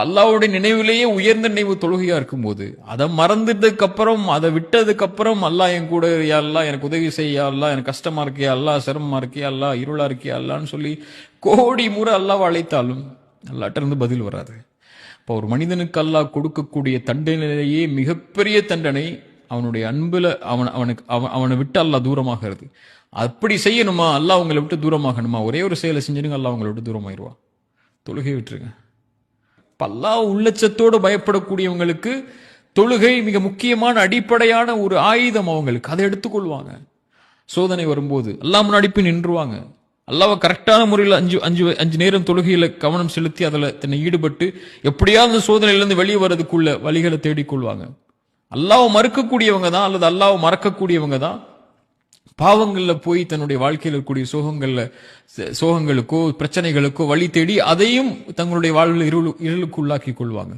அல்லாஹ்வுடைய நினைவிலேயே உயர்ந்த நினைவு தொழுகையா இருக்கும்போது அதை மறந்துட்டதுக்கு அப்புறம் அதை விட்டதுக்கு அப்புறம் அல்லாஹ் என் கூட யா அல்லாஹ் எனக்கு உதவி செய்யா அல்லாஹ் எனக்கு கஷ்டமா இருக்கியா அல்லாஹ் சிரமமா இருக்கியா அல்லாஹ் இருளா இருக்கியா அல்லான்னு சொல்லி கோடி முறை அல்லாஹ் அழைத்தாலும் அல்லாஹ்ட்ட இருந்து பதில் வராது. இப்போ ஒரு மனிதனுக்கு அல்லாஹ் கொடுக்கக்கூடிய தண்டனையிலேயே மிகப்பெரிய தண்டனை அவனுடைய அன்புல அவனை விட்டு அல்லாஹ் தூரமாகிறது. அப்படி செய்யணுமா, அல்லாஹ் உங்களை விட்டு தூரமாகணுமா, ஒரே ஒரு செயலை செஞ்சிருங்க, அல்லாஹ் உங்களை விட்டு தூரமாயிருவா. தொழுகை விட்டுருங்க. அல்லாஹ் உள்ளச்சத்தோடு பயப்படக்கூடியவங்களுக்கு தொழுகை மிக முக்கியமான அடிப்படையான ஒரு ஆயுதம். அவங்களுக்கு அதை எடுத்துக்கொள்வாங்க. சோதனை வரும்போது அல்லாஹ் முன்னாடி போய் நின்றுவாங்க. அல்லாஹ்வை கரெக்டான முறையில் அஞ்சு நேரம் தொழுகையில கவனம் செலுத்தி அதில் தன்னை ஈடுபட்டு எப்படியாவது அந்த சோதனையிலிருந்து வெளியே வர்றதுக்குள்ள வழிகளை தேடிக்கொள்வாங்க. அல்லாஹ்வை மறுக்கக்கூடியவங்க தான் அல்லது அல்லாஹ்வை மறக்கக்கூடியவங்க தான் பாவங்கள்ல போய் தன்னுடைய வாழ்க்கையில் இருக்கக்கூடிய சோகங்களுக்கோ பிரச்சனைகளுக்கோ வழி தேடி அதையும் தங்களுடைய வாழ்வில் இருளுக்கு உள்ளாக்கி கொள்வாங்க.